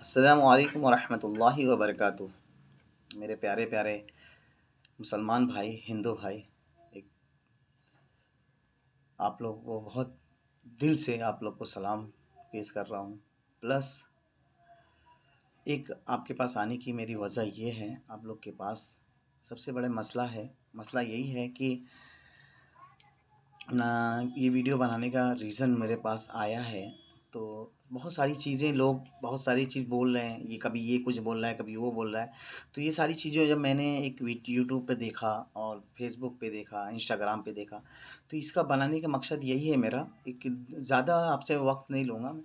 अस्सलामु अलैकुम वरहमतुल्लाहि वबरकातुह। मेरे प्यारे प्यारे मुसलमान भाई, हिंदू भाई, एक आप लोग को बहुत दिल से आप लोग को सलाम पेश कर रहा हूँ। प्लस एक आपके पास आने की मेरी वजह ये है, आप लोग के पास सबसे बड़ा मसला यही है कि ना ये वीडियो बनाने का रीज़न मेरे पास आया है। तो बहुत सारी चीज़ें लोग बहुत सारी चीज़ बोल रहे हैं, ये कभी ये कुछ बोल रहा है, कभी वो बोल रहा है। तो ये सारी चीज़ें जब मैंने एक यूट्यूब पे देखा और फेसबुक पे देखा, इंस्टाग्राम पे देखा, तो इसका बनाने का मकसद यही है मेरा। एक ज़्यादा आपसे वक्त नहीं लूँगा मैं,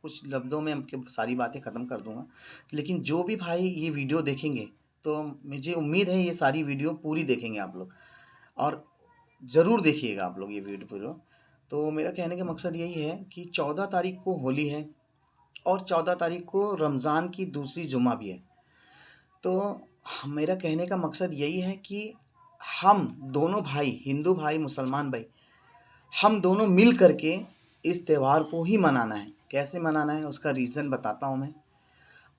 कुछ लफ्ज़ों में आपके सारी बातें ख़त्म कर दूँगा। लेकिन जो भी भाई ये वीडियो देखेंगे, तो मुझे उम्मीद है ये सारी वीडियो पूरी देखेंगे आप लोग, और ज़रूर देखिएगा आप लोग ये वीडियो। तो मेरा कहने का मकसद यही है कि 14 तारीख को होली है और 14 तारीख को रमज़ान की दूसरी जुमा भी है। तो मेरा कहने का मकसद यही है कि हम दोनों भाई, हिंदू भाई, मुसलमान भाई, हम दोनों मिल करके इस त्यौहार को ही मनाना है। कैसे मनाना है उसका रीज़न बताता हूँ मैं।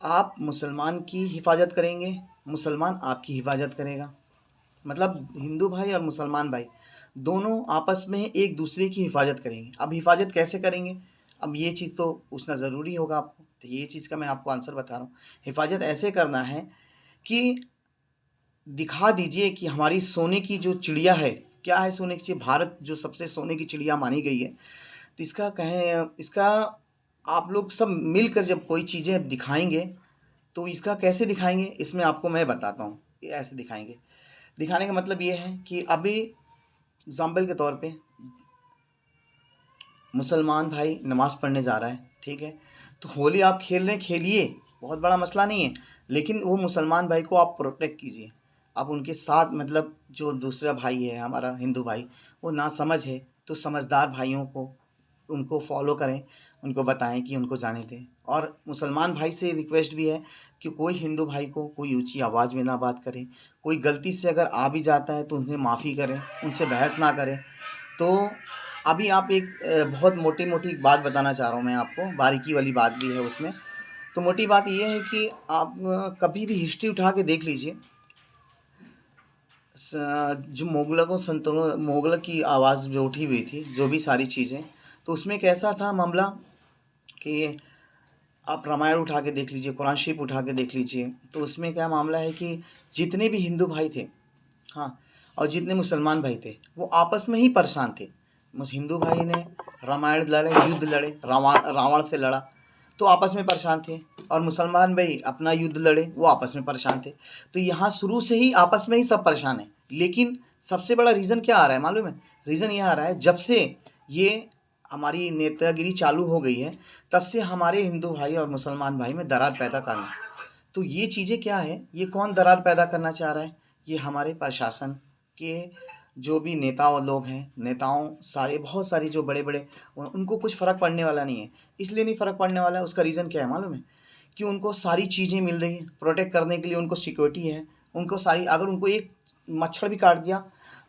आप मुसलमान की हिफाजत करेंगे, मुसलमान आपकी हिफाजत करेगा। मतलब हिंदू भाई और मुसलमान भाई दोनों आपस में एक दूसरे की हिफाजत करेंगे। अब हिफाजत कैसे करेंगे, अब ये चीज़ तो पूछना ज़रूरी होगा आपको, तो ये चीज़ का मैं आपको आंसर बता रहा हूँ। हिफाजत ऐसे करना है कि दिखा दीजिए कि हमारी सोने की जो चिड़िया है, क्या है सोने की चिड़िया, भारत जो सबसे सोने की चिड़िया मानी गई है। तो इसका आप लोग सब मिलकर जब कोई चीज़ें दिखाएंगे, तो इसका कैसे दिखाएंगे इसमें आपको मैं बताता हूँ। ये ऐसे दिखाएंगे, दिखाने का मतलब ये है कि अभी एग्जाम्पल के तौर पे मुसलमान भाई नमाज़ पढ़ने जा रहा है, ठीक है, तो होली आप खेल रहे हैं, खेलिए, बहुत बड़ा मसला नहीं है। लेकिन वो मुसलमान भाई को आप प्रोटेक्ट कीजिए। आप उनके साथ, मतलब जो दूसरा भाई है हमारा हिंदू भाई, वो ना समझ है, तो समझदार भाइयों को उनको फॉलो करें, उनको बताएं कि उनको जाने दें। और मुसलमान भाई से रिक्वेस्ट भी है कि कोई हिंदू भाई को कोई ऊंची आवाज़ में ना बात करें। कोई गलती से अगर आ भी जाता है तो उन्हें माफ़ी करें, उनसे बहस ना करें। तो अभी आप एक बहुत मोटी मोटी बात बताना चाह रहा हूँ मैं आपको, बारीकी वाली बात भी है उसमें। तो मोटी बात ये है कि आप कभी भी हिस्ट्री उठा के देख लीजिए। जो मुगलों की आवाज़ जो उठी हुई थी, जो भी सारी चीज़ें, तो उसमें कैसा था मामला कि आप रामायण उठा के देख लीजिए, कुरान शरीफ उठा के देख लीजिए, तो उसमें क्या मामला है कि जितने भी हिंदू भाई थे, हाँ, और जितने मुसलमान भाई थे, वो आपस में ही परेशान थे। हिंदू भाई ने रामायण लड़े, युद्ध लड़े, रावण से लड़ा, तो आपस में परेशान थे। और मुसलमान भाई अपना युद्ध लड़े, वो आपस में परेशान थे। तो यहाँ शुरू से ही आपस में ही सब परेशान है। लेकिन सबसे बड़ा रीज़न क्या आ रहा है मालूम है? रीज़न ये आ रहा है, जब से ये हमारी नेतागिरी चालू हो गई है, तब से हमारे हिंदू भाई और मुसलमान भाई में दरार पैदा करना। तो ये चीज़ें क्या है, ये कौन दरार पैदा करना चाह रहा है? ये हमारे प्रशासन के जो भी नेता लोग हैं, नेताओं सारे, बहुत सारे जो बड़े बड़े, उनको कुछ फ़र्क पड़ने वाला नहीं है। इसलिए नहीं फ़र्क पड़ने वाला है, उसका रीज़न क्या है मालूम है? कि उनको सारी चीज़ें मिल रही हैं, प्रोटेक्ट करने के लिए उनको सिक्योरिटी है। उनको सारी, अगर उनको एक मच्छर भी काट दिया,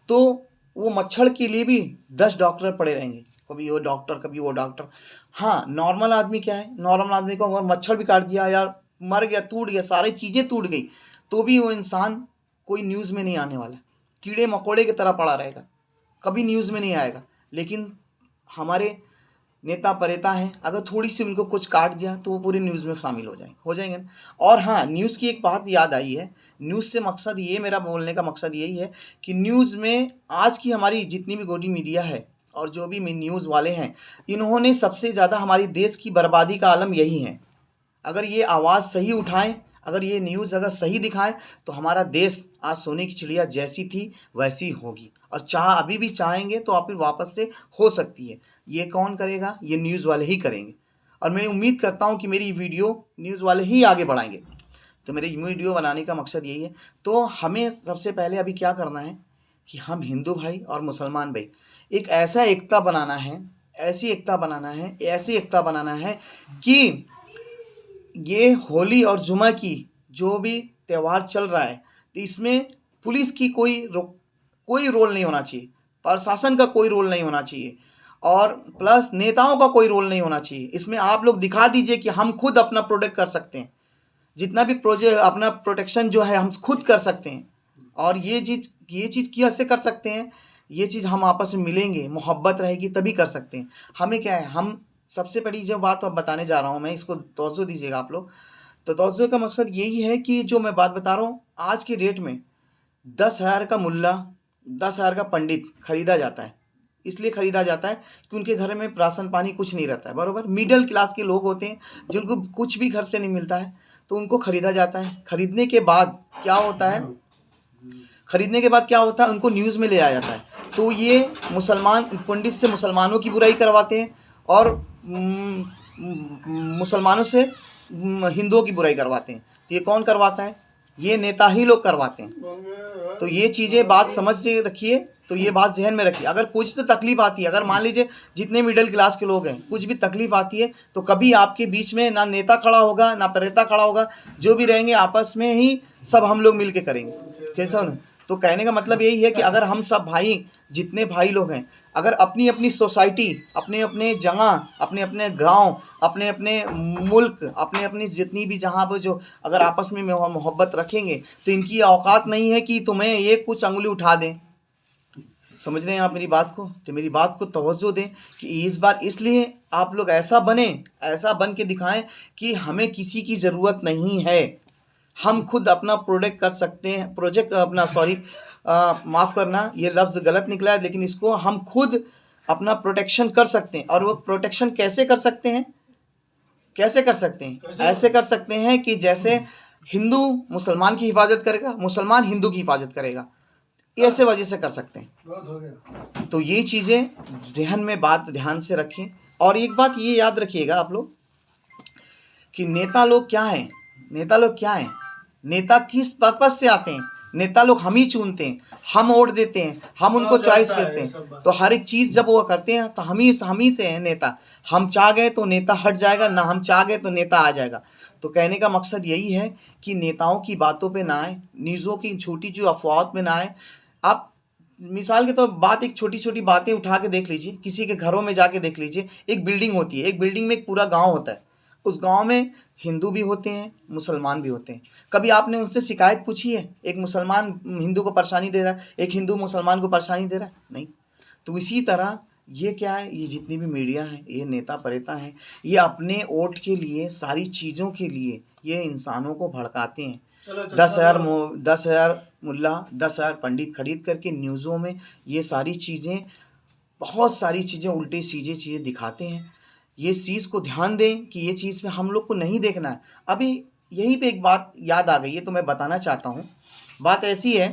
तो वो मच्छर के लिए भी 10 डॉक्टर पड़े रहेंगे, कभी वो डॉक्टर, कभी वो डॉक्टर। हाँ, नॉर्मल आदमी क्या है, नॉर्मल आदमी को अगर मच्छर भी काट दिया, यार मर गया, टूट गया, सारी चीज़ें टूट गई, तो भी वो इंसान कोई न्यूज़ में नहीं आने वाला, कीड़े मकोड़े की तरह पड़ा रहेगा, कभी न्यूज़ में नहीं आएगा। लेकिन हमारे नेता परेता हैं, अगर थोड़ी सी उनको कुछ काट दिया, तो वो पूरी न्यूज़ में शामिल हो जाएंगे ना। और हाँ, न्यूज़ की एक बात याद आई है। न्यूज़ से मकसद ये, मेरा बोलने का मकसद यही है कि न्यूज़ में आज की हमारी जितनी भी गोदी मीडिया है और जो भी न्यूज़ वाले हैं, इन्होंने सबसे ज़्यादा हमारी देश की बर्बादी का आलम यही है। अगर ये आवाज़ सही उठाएं, अगर ये न्यूज़ अगर सही दिखाएं, तो हमारा देश आज सोने की चिड़िया जैसी थी वैसी होगी। और अभी भी चाहेंगे तो आप फिर वापस से हो सकती है। ये कौन करेगा? ये न्यूज़ वाले ही करेंगे। और मैं उम्मीद करता हूँ कि मेरी वीडियो न्यूज़ वाले ही आगे बढ़ाएंगे। तो मेरे वीडियो बनाने का मकसद यही है। तो हमें सबसे पहले अभी क्या करना है कि हम हिंदू भाई और मुसलमान भाई एक ऐसा एकता बनाना है, ऐसी एकता बनाना है, ऐसी एकता बनाना है कि ये होली और जुमा की जो भी त्यौहार चल रहा है, तो इसमें पुलिस की कोई रोल नहीं होना चाहिए, प्रशासन का कोई रोल नहीं होना चाहिए। और प्लस नेताओं का कोई रोल नहीं होना चाहिए इसमें। आप लोग दिखा दीजिए कि हम खुद अपना प्रोटेक्ट कर सकते हैं, जितना भी प्रोजेक्ट अपना प्रोटेक्शन जो है हम खुद कर सकते हैं। और ये चीज़ कैसे कर सकते हैं, ये चीज़ हम आपस में मिलेंगे, मोहब्बत रहेगी तभी कर सकते हैं। हमें क्या है, हम सबसे बड़ी जो बात अब बताने जा रहा हूँ मैं, इसको तवज्जो दीजिएगा आप लोग। तो तवज्जो का मकसद यही है कि जो मैं बात बता रहा हूँ, आज की डेट में 10,000 का मुल्ला, 10,000 का पंडित खरीदा जाता है। इसलिए खरीदा जाता है कि उनके घर में राशन पानी कुछ नहीं रहता है, बरोबर। मिडिल क्लास के लोग होते हैं जिनको कुछ भी घर से नहीं मिलता है, तो उनको खरीदा जाता है। खरीदने के बाद क्या होता है, उनको न्यूज़ में ले आया जाता है। तो ये मुसलमान पंडित से मुसलमानों की बुराई करवाते हैं और मुसलमानों से हिंदुओं की बुराई करवाते हैं। तो ये कौन करवाता है, ये नेता ही लोग करवाते हैं। तो ये चीज़ें बात समझ के रखिए, तो ये बात जहन में रखिए। अगर कुछ तो तकलीफ आती है, अगर मान लीजिए जितने मिडिल क्लास के लोग हैं कुछ भी तकलीफ आती है, तो कभी आपके बीच में ना नेता खड़ा होगा ना प्रेता खड़ा होगा, जो भी रहेंगे आपस में ही सब हम लोग मिल के करेंगे। कैसा ना, तो कहने का मतलब यही है कि अगर हम सब भाई, जितने भाई लोग हैं, अगर अपनी अपनी सोसाइटी, अपने अपने जगह, अपने अपने गांव, अपने अपने मुल्क, अपने अपनी जितनी भी जहाँ पर जो अगर आपस में मोहब्बत रखेंगे, तो इनकी औकात नहीं है कि तुम्हें ये कुछ अंगुली उठा दें। समझ रहे हैं आप मेरी बात को? तो मेरी बात को तवज्जो दें कि इस बार इसलिए आप लोग ऐसा बने, ऐसा बन के दिखाएं कि हमें किसी की ज़रूरत नहीं है, हम खुद अपना प्रोडक्ट कर सकते हैं, प्रोजेक्ट अपना, सॉरी माफ़ करना ये लफ्ज़ गलत निकला है, लेकिन इसको हम खुद अपना प्रोटेक्शन कर सकते हैं। और वो प्रोटेक्शन कैसे कर सकते हैं, ऐसे कर सकते हैं कि जैसे हिंदू मुसलमान की हिफाजत करेगा, मुसलमान हिंदू की हिफाजत करेगा, ऐसे वजह से कर सकते हैं। बहुत हो गया। तो ये चीज़ें ध्यान में, बात ध्यान से रखें। और एक बात ये याद रखिएगा आप लोग कि नेता लोग क्या हैं, नेता किस पर्पज से आते हैं। नेता लोग हम ही चुनते हैं, हम वोट देते हैं, हम उनको चॉइस करते हैं। तो हर एक चीज़ जब वो करते हैं तो हम ही से हैं नेता। हम चाह गए तो नेता हट जाएगा, ना हम चाह गए तो नेता आ जाएगा। तो कहने का मकसद यही है कि नेताओं की बातों पे ना आए, न्यूज़ों की छोटी जो अफवाहों में ना आए। आप मिसाल के तौर बात, एक छोटी छोटी बातें उठा के देख लीजिए, किसी के घरों में जाके देख लीजिए। एक बिल्डिंग होती है, एक बिल्डिंग में एक पूरा गांव होता है, उस गांव में हिंदू भी होते हैं, मुसलमान भी होते हैं। कभी आपने उनसे शिकायत पूछी है, एक मुसलमान हिंदू को परेशानी दे रहा है, एक हिंदू मुसलमान को परेशानी दे रहा है? नहीं। तो इसी तरह ये क्या है, ये जितनी भी मीडिया है, ये नेता परेता हैं, ये अपने वोट के लिए, सारी चीज़ों के लिए ये इंसानों को भड़काते हैं। 10,000 मुल्ला, 10,000 पंडित खरीद करके न्यूज़ों में ये सारी चीज़ें, बहुत सारी चीज़ें उल्टी सीधी चीज़ें दिखाते हैं। ये चीज़ को ध्यान दें कि ये चीज़ में हम लोग को नहीं देखना है। अभी यहीं पे एक बात याद आ गई है, तो मैं बताना चाहता हूँ। बात ऐसी है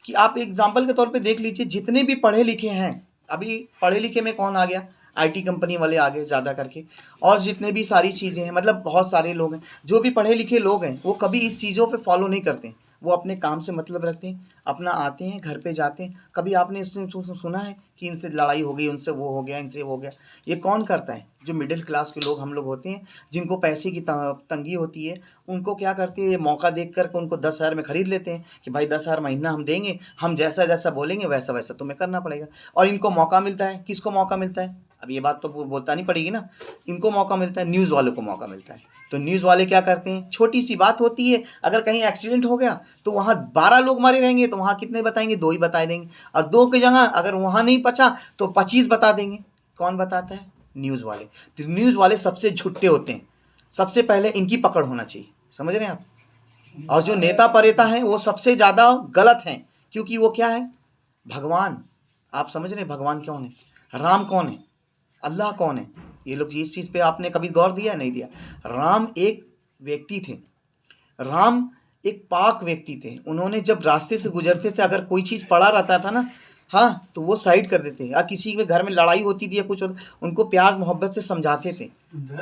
कि आप एग्जाम्पल के तौर पे देख लीजिए, जितने भी पढ़े लिखे हैं, अभी पढ़े लिखे में कौन आ गया, आईटी कंपनी वाले आ गए ज़्यादा करके। और जितने भी सारी चीज़ें हैं, मतलब बहुत सारे लोग हैं जो भी पढ़े लिखे लोग हैं, वो कभी इस चीज़ों पे फॉलो नहीं करते। वो अपने काम से मतलब रखते हैं, अपना आते हैं, घर पे जाते हैं। कभी आपने इससे सुना है कि इनसे लड़ाई हो गई, उनसे वो हो गया, इनसे वो हो गया? ये कौन करता है? जो मिडिल क्लास के लोग हम लोग होते हैं, जिनको पैसे की तंगी होती है, उनको क्या करते हैं, ये मौका देख कर के उनको 10,000 में खरीद लेते हैं कि भाई 10,000 महीना हम देंगे, हम जैसा जैसा बोलेंगे वैसा वैसा तुम्हें करना पड़ेगा। और इनको मौका मिलता है, किसको मौका मिलता है? अब ये बात तो बोलता नहीं पड़ेगी ना, इनको मौका मिलता है, न्यूज़ वालों को मौका मिलता है। तो न्यूज़ वाले क्या करते हैं, छोटी सी बात होती है, अगर कहीं एक्सीडेंट हो गया तो वहाँ 12 लोग मारे रहेंगे, तो वहाँ कितने बताएंगे, 2 ही बता देंगे। और 2 की जगह अगर वहाँ नहीं बचा तो 25 बता देंगे। कौन बताता है? न्यूज़ वाले। तो न्यूज़ वाले सबसे झुट्टे होते हैं, सबसे पहले इनकी पकड़ होना चाहिए। समझ रहे हैं आप? और जो नेता परेता है वो सबसे ज़्यादा गलत हैं, क्योंकि वो क्या है, भगवान। आप समझ रहे हैं भगवान कौन है, राम कौन है, अल्लाह कौन है? ये लोग इस चीज़ पे आपने कभी गौर दिया? नहीं दिया। राम एक व्यक्ति थे, राम एक पाक व्यक्ति थे। उन्होंने जब रास्ते से गुजरते थे, अगर कोई चीज़ पड़ा रहता था ना, हाँ, तो वो साइड कर देते। या किसी के घर में लड़ाई होती थी या कुछ होता, उनको प्यार मोहब्बत से समझाते थे।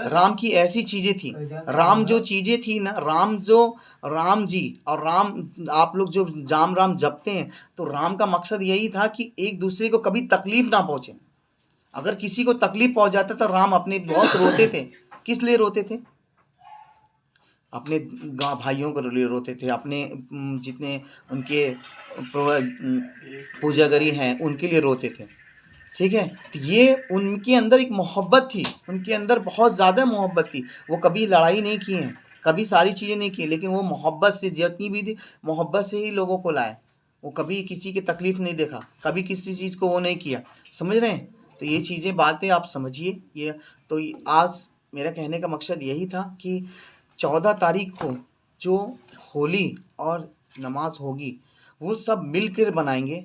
राम की ऐसी चीज़ें थी, राम जो चीज़ें थी ना, राम जी और राम, आप लोग जो राम जपते हैं, तो राम का मकसद यही था कि एक दूसरे को कभी तकलीफ ना पहुँचे। अगर किसी को तकलीफ पहुंच जाता तो राम अपने बहुत रोते थे। किस लिए रोते थे? अपने गाँव भाइयों के लिए रोते थे, अपने जितने उनके पूजागरी हैं उनके लिए रोते थे। ठीक है। तो ये उनके अंदर एक मोहब्बत थी, उनके अंदर बहुत ज़्यादा मोहब्बत थी। वो कभी लड़ाई नहीं किए हैं, कभी सारी चीज़ें नहीं की, लेकिन वो मोहब्बत से जितनी भी थी, मोहब्बत से ही लोगों को लाए। वो कभी किसी की तकलीफ नहीं देखा, कभी किसी चीज़ को वो नहीं किया। समझ रहे हैं? तो ये चीज़ें बातें आप समझिए। ये तो आज मेरा कहने का मकसद यही था कि 14 तारीख को जो होली और नमाज होगी वो सब मिलकर बनाएंगे।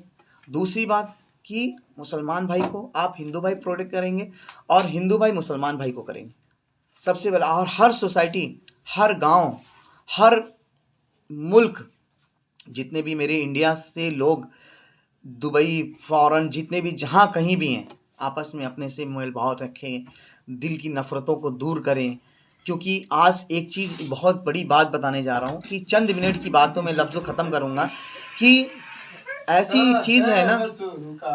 दूसरी बात कि मुसलमान भाई को आप हिंदू भाई प्रोटेक्ट करेंगे और हिंदू भाई मुसलमान भाई को करेंगे सबसे पहले। और हर सोसाइटी, हर गांव, हर मुल्क, जितने भी मेरे इंडिया से लोग, दुबई, फॉरेन, जितने भी जहाँ कहीं भी हैं, आपस में अपने से मेल भाव रखें, दिल की नफ़रतों को दूर करें। क्योंकि आज एक चीज़, बहुत बड़ी बात बताने जा रहा हूँ कि चंद मिनट की बातों में लफ्ज़ों ख़त्म करूँगा कि ऐसी चीज़ है ना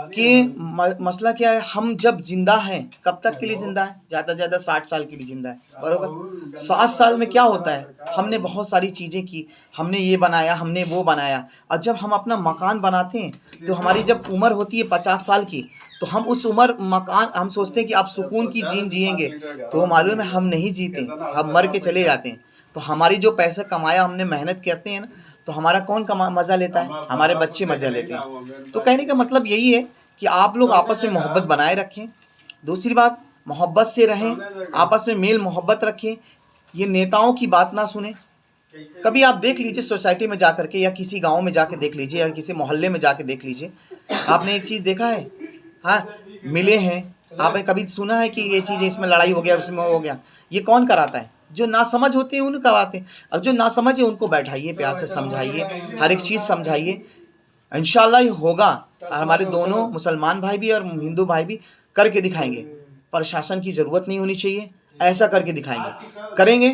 कि मसला क्या है, हम जब जिंदा हैं, कब तक के लिए जिंदा है? ज़्यादा से ज़्यादा 60 साल के लिए जिंदा है, बरोबर। 60 साल में क्या होता है? हमने बहुत सारी चीज़ें की, हमने ये बनाया, हमने वो बनाया। और जब हम अपना मकान बनाते हैं तो हमारी जब उम्र होती है 50 साल की, तो हम उस उम्र मकान हम सोचते हैं कि आप सुकून की जीन जिएंगे, तो मालूम है हम नहीं जीते, हम मर के चले जाते हैं। तो हमारी जो पैसा कमाया, हमने मेहनत करते हैं ना, तो हमारा कौन मज़ा लेता है? हमारे बच्चे मज़ा लेते हैं। तो कहने का मतलब यही है कि आप लोग आपस में मोहब्बत बनाए रखें। दूसरी बात, मोहब्बत से रहें, आपस में मेल मोहब्बत रखें। ये नेताओं की बात ना सुने। कभी आप देख लीजिए सोसाइटी में जाकर के, या किसी गांव में जाके देख लीजिए, या किसी मोहल्ले में जाके देख लीजिए। आपने एक चीज़ देखा है? हाँ, मिले हैं, आपने कभी सुना है कि ये चीज़, इसमें लड़ाई हो गया, उसमें हो गया? ये कौन कराता है? जो नासमझ होते हैं उन्हें करवाते हैं। और जो नासमझ है उनको बैठाइए, प्यार से समझाइए, हर एक चीज़ समझाइए। इंशाल्लाह ये होगा। हमारे दोनों मुसलमान भाई भी और हिंदू भाई भी करके दिखाएंगे। प्रशासन की ज़रूरत नहीं होनी चाहिए, ऐसा करके दिखाएंगे। करेंगे,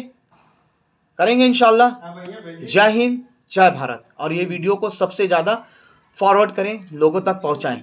करेंगे इंशाल्लाह। जय हिंद, जय भारत। और ये वीडियो को सबसे ज़्यादा फॉरवर्ड करें, लोगों तक पहुँचाएं।